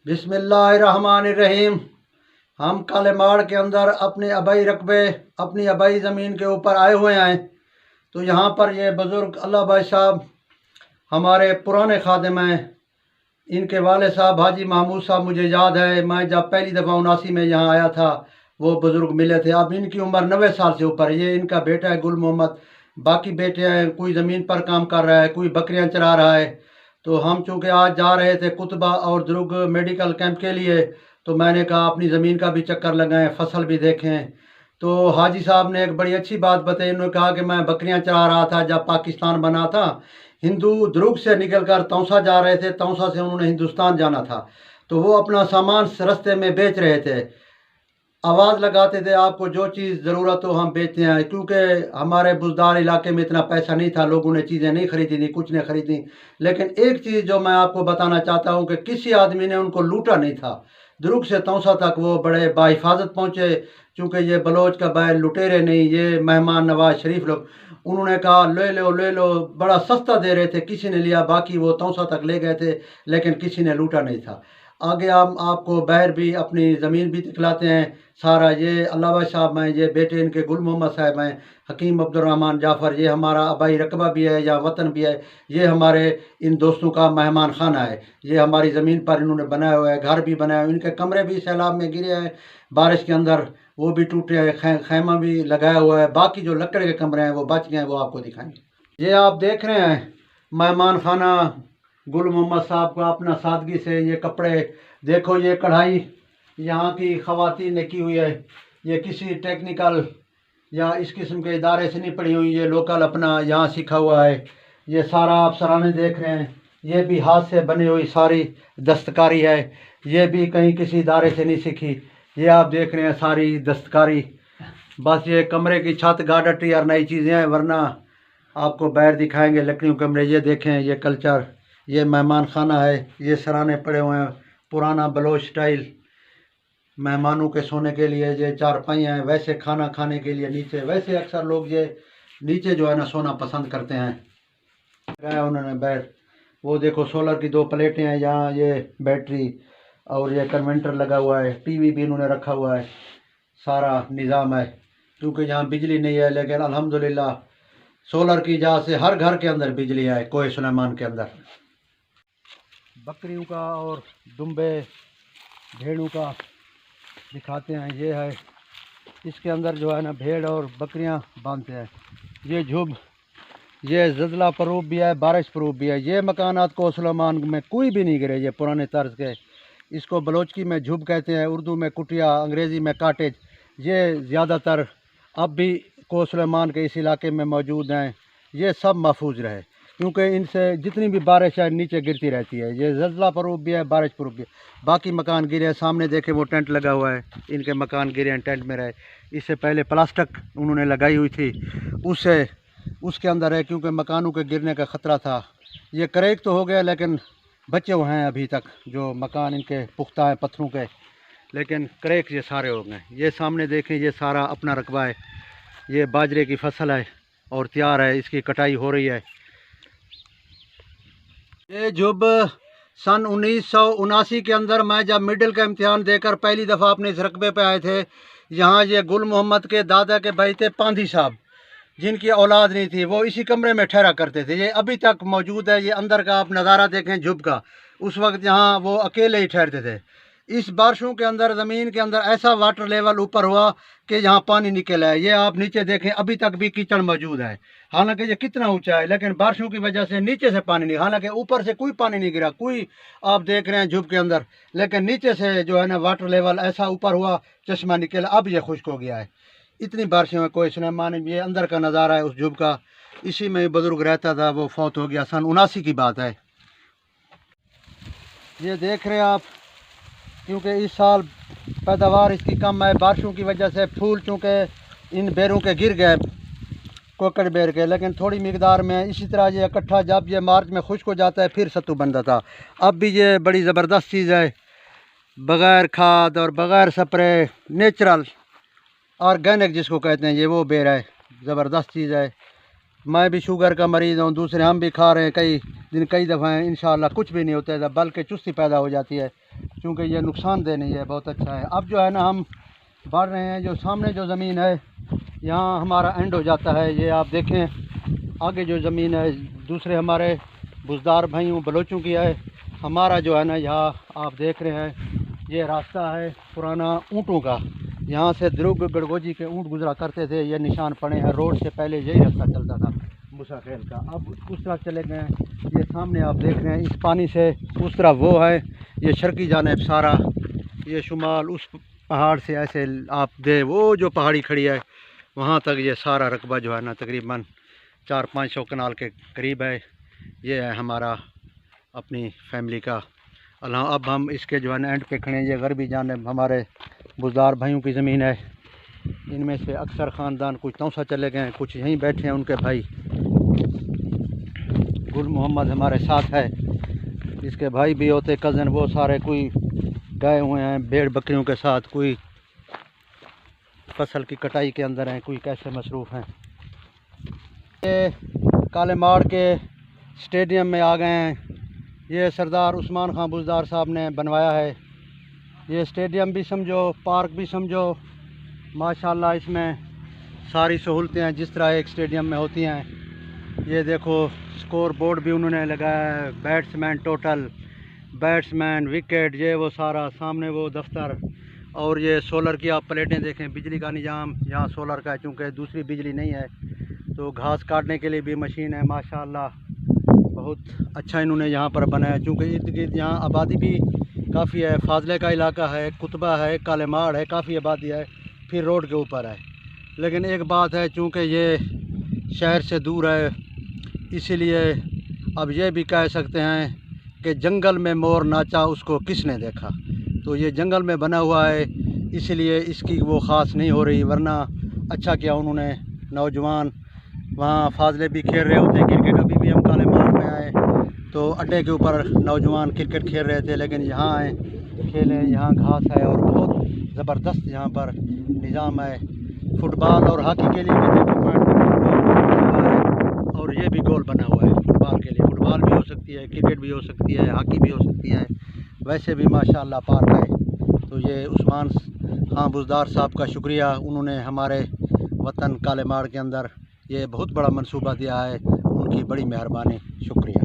बिस्मिल्लाहिर्रहमानिर्रहीम। हम कालेमाड़ के अंदर अपने आबाई रकबे, अपनी आबाई ज़मीन के ऊपर आए हुए हैं। तो यहाँ पर ये बुज़ुर्ग अल्लाह भाई साहब हमारे पुराने खादिम हैं। इनके वाले साहब हाजी महमूद साहब, मुझे याद है मैं जब पहली दफ़ा 79 में यहाँ आया था वो बुज़ुर्ग मिले थे। अब इनकी उम्र 90 साल से ऊपर। ये इनका बेटा है गुल मोहम्मद, बाकी बेटे हैं, कोई ज़मीन पर काम कर रहा है, कोई बकरियां चरा रहा है। तो हम चूँकि आज जा रहे थे कुतबा और दुरुग मेडिकल कैंप के लिए, तो मैंने कहा अपनी ज़मीन का भी चक्कर लगाएं, फसल भी देखें। तो हाजी साहब ने एक बड़ी अच्छी बात बताई। उन्होंने कहा कि मैं बकरियां चरा रहा था जब पाकिस्तान बना था। हिंदू दुरुग से निकल कर तौसा जा रहे थे, तौसा से उन्होंने हिंदुस्तान जाना था। तो वो अपना सामान रास्ते में बेच रहे थे। आवाज़ लगाते थे आपको जो चीज़ ज़रूरत हो हम बेचते हैं, क्योंकि हमारे बुजदार इलाके में इतना पैसा नहीं था, लोगों ने चीज़ें नहीं खरीदी थी, कुछ ने खरीदी। लेकिन एक चीज़ जो मैं आपको बताना चाहता हूँ कि किसी आदमी ने उनको लूटा नहीं था। दुरुग से तौसा तक वो बड़े बाहिफाजत पहुँचे, चूँकि ये बलोच का बैल लुटेरे नहीं, ये मेहमान नवाज शरीफ लोग। उन्होंने कहा ले लो ले लो, बड़ा सस्ता दे रहे थे, किसी ने लिया, बाकी वो तौसा तक ले गए थे, लेकिन किसी ने लूटा नहीं था। आगे हम आपको बैर भी, अपनी ज़मीन भी दिखलाते हैं सारा। ये अल्लाह भाई साहब हैं, ये बेटे इनके गुल मोहम्मद साहब हैं, हकीम अब्दुर्रहमान जाफ़र। ये हमारा आबाई रकबा भी है या वतन भी है। ये हमारे इन दोस्तों का मेहमान खाना है। ये हमारी ज़मीन पर इन्होंने बनाया हुआ है, घर भी बनाया हुआ है। इनके कमरे भी सैलाब में गिरे हैं बारिश के अंदर, वो भी टूटे हैं, खैमा भी लगाया हुआ है। बाकी जो लकड़े के कमरे हैं वो बच गए हैं, वो आपको दिखाएंगे। ये आप देख रहे हैं मेहमान खाना गुल मोहम्मद साहब का, अपना सादगी से। ये कपड़े देखो, ये कढ़ाई यहाँ की ख़वातीन ने की हुई है। ये किसी टेक्निकल या इस किस्म के इदारे से नहीं पड़ी हुई, ये लोकल अपना यहाँ सीखा हुआ है। ये सारा आप सराहने देख रहे हैं, ये भी हाथ से बनी हुई सारी दस्तकारी है। ये भी कहीं किसी इदारे से नहीं सीखी। ये आप देख रहे हैं सारी दस्तकारी। बस ये कमरे की छत गार्डटी और नई चीज़ें हैं, वरना आपको बैर दिखाएंगे लकड़ियों के कमरे। ये देखें, ये कल्चर, ये मेहमान खाना है। ये सराहने पड़े हुए हैं, पुराना बलोच स्टाइल। मेहमानों के सोने के लिए ये चारपाइयाँ हैं, वैसे खाना खाने के लिए नीचे। वैसे अक्सर लोग ये नीचे जो है ना सोना पसंद करते हैं। लगाया उन्होंने बैर। वो देखो सोलर की 2 प्लेटें हैं यहाँ, ये बैटरी और ये कन्वेंटर लगा हुआ है। टीवी भी इन्होंने रखा हुआ है, सारा निज़ाम है। क्योंकि यहाँ बिजली नहीं है, लेकिन अल्हम्दुलिल्लाह सोलर की वजह से हर घर के अंदर बिजली है कोहे सुलेमान के अंदर। बकरियों का और दुम्बे भेड़ों का दिखाते हैं। ये है, इसके अंदर जो है ना भेड़ और बकरियां बांधते हैं। ये झुब, ये ज़लज़ला प्रूफ भी है, बारिश प्रूफ भी है। ये मकानात को सुलेमान में कोई भी नहीं गिरे, ये पुराने तर्ज के। इसको बलोचकी में झुब कहते हैं, उर्दू में कुटिया, अंग्रेज़ी में काटेज। ये ज़्यादातर अब भी को सुलेमान के इस इलाके में मौजूद हैं। ये सब महफूज रहे, क्योंकि इनसे जितनी भी बारिश है नीचे गिरती रहती है। ये ज़लज़ला प्रूफ भी है, बारिश प्रूफ भी है। बाकी मकान गिरे हैं, सामने देखें वो टेंट लगा हुआ है, इनके मकान गिरे हैं, टेंट में रहे। इससे पहले प्लास्टिक उन्होंने लगाई हुई थी, उसके अंदर है, क्योंकि मकानों के गिरने का ख़तरा था। ये करेक तो हो गया, लेकिन बचे हुए हैं अभी तक, जो मकान इनके पुख्ता हैं पत्थरों के, लेकिन करेक ये सारे हो गए। ये सामने देखें, ये सारा अपना रकबा है। ये बाजरे की फसल है और तैयार है, इसकी कटाई हो रही है। ये जुब सन 1979 के अंदर मैं जब मिडिल का इम्तिहान देकर पहली दफ़ा अपने इस रकबे पे आए थे, यहाँ ये गुल मोहम्मद के दादा के भाई थे पांधी साहब, जिनकी औलाद नहीं थी, वो इसी कमरे में ठहरा करते थे। ये अभी तक मौजूद है। ये अंदर का आप नज़ारा देखें जुब का, उस वक्त यहाँ वो अकेले ही ठहरते थे। इस बारिशों के अंदर ज़मीन के अंदर ऐसा वाटर लेवल ऊपर हुआ कि यहाँ पानी निकल है। ये आप नीचे देखें, अभी तक भी कीचड़ मौजूद है। हालांकि ये कितना ऊंचा है, लेकिन बारिशों की वजह से नीचे से पानी नहीं, हालांकि ऊपर से कोई पानी नहीं गिरा, कोई आप देख रहे हैं झुब के अंदर, लेकिन नीचे से जो है ना वाटर लेवल ऐसा ऊपर हुआ, चश्मा निकला, अब ये खुश्क हो गया है। इतनी बारिशें हैं कोहे सुलेमान। ये अंदर का नज़ारा है उस झुब का। इसी में बुजुर्ग रहता था, वो फौत हो गया, सन 79 की बात है। ये देख रहे हैं आप, क्योंकि इस साल पैदावार इसकी कम है, बारिशों की वजह से फूल चूँकि इन बेरों के गिर गए, कोकड़ बेर के, लेकिन थोड़ी मिकदार में। इसी तरह ये इकट्ठा जब ये मार्च में खुश्क हो जाता है फिर सत्तू बनता था। अब भी ये बड़ी ज़बरदस्त चीज़ है, बग़ैर खाद और बग़ैर स्प्रे, नेचुरल ऑर्गेनिक जिसको कहते हैं, ये वो बेर है, ज़बरदस्त चीज़ है। मैं भी शुगर का मरीज़ हूँ, दूसरे हम भी खा रहे हैं कई दिन, कई दफ़ा इंशाअल्लाह कुछ भी नहीं होता है, बल्कि चुस्ती पैदा हो जाती है। क्योंकि ये नुकसानदेह नहीं है, बहुत अच्छा है। अब जो है ना हम बढ़ रहे हैं, जो सामने जो ज़मीन है यहाँ हमारा एंड हो जाता है। ये आप देखें आगे जो ज़मीन है दूसरे हमारे बुज़दार भाइयों बलोचों की है। हमारा जो है ना यहाँ आप देख रहे हैं ये रास्ता है पुराना ऊँटों का, यहाँ से द्रुग गड़गोजी के ऊँट गुजरा करते थे। ये निशान पड़े हैं, रोड से पहले यही रास्ता चलता था मूसा खेल का। अब उस तरफ चले गए हैं, ये सामने आप देख रहे हैं इस पानी से उस तरफ वो है, ये शर्की जानिब सारा, ये शुमाल उस पहाड़ से ऐसे आप दे वो जो पहाड़ी खड़ी है वहाँ तक ये सारा रकबा जो है ना तकरीबन 400-500 कनाल के करीब है। ये है हमारा अपनी फैमिली का अल्लाह। अब हम इसके जो है ना एंड पे खड़े हैं, ये गरबी जानिब हमारे बुज़दार भाइयों की ज़मीन है। इनमें से अक्सर ख़ानदान कुछ तौसा चले गए हैं, कुछ यहीं बैठे हैं। उनके भाई गुल मोहम्मद हमारे साथ है, इसके भाई भी होते कज़न, वो सारे कोई गए हुए हैं भेड़ बकरियों के साथ, कोई फसल की कटाई के अंदर हैं, कोई कैसे मसरूफ़ हैं। ये काले माड़ के स्टेडियम में आ गए हैं। ये सरदार उस्मान खां बुज़दार साहब ने बनवाया है। ये स्टेडियम भी समझो, पार्क भी समझो, माशाल्लाह इसमें सारी सहूलतें हैं जिस तरह एक स्टेडियम में होती हैं। ये देखो स्कोर बोर्ड भी उन्होंने लगाया है, बैट्समैन टोटल, बैट्समैन, विकेट, ये वो सारा सामने वो दफ्तर। और ये सोलर की आप प्लेटें देखें, बिजली का निज़ाम यहाँ सोलर का है, चूँकि दूसरी बिजली नहीं है तो घास काटने के लिए भी मशीन है। माशाल्लाह बहुत अच्छा इन्होंने यहाँ पर बनाया, चूँकि इर्द गिर्द यहाँ आबादी भी काफ़ी है। फाजले का इलाका है, कुतबा है, काले माड़ है, काफ़ी आबादी है, फिर रोड के ऊपर है। लेकिन एक बात है, चूँकि ये शहर से दूर है इसीलिए अब ये भी कह सकते हैं कि जंगल में मोर नाचा उसको किसने देखा। तो ये जंगल में बना हुआ है इसलिए इसकी वो ख़ास नहीं हो रही, वरना अच्छा किया उन्होंने। नौजवान वहाँ फाजले भी खेल रहे होते क्रिकेट। अभी भी हम काले माड़ में आए तो अड्डे के ऊपर नौजवान क्रिकेट खेल रहे थे, लेकिन यहाँ आए खेलें, यहाँ घास है और बहुत ज़बरदस्त यहाँ पर निज़ाम है। फुटबॉल और हॉकी के लिए भी देखो पॉइंट है, और ये भी गोल बना हुआ है फुटबॉल के लिए। फुटबॉल भी हो सकती है, क्रिकेट भी हो सकती है, हॉकी भी हो सकती है, वैसे भी माशाल्लाह पार्क है। तो ये उस्मान खां बुज़दार साहब का शुक्रिया, उन्होंने हमारे वतन काले माड़ के अंदर ये बहुत बड़ा मंसूबा दिया है, उनकी बड़ी मेहरबानी, शुक्रिया।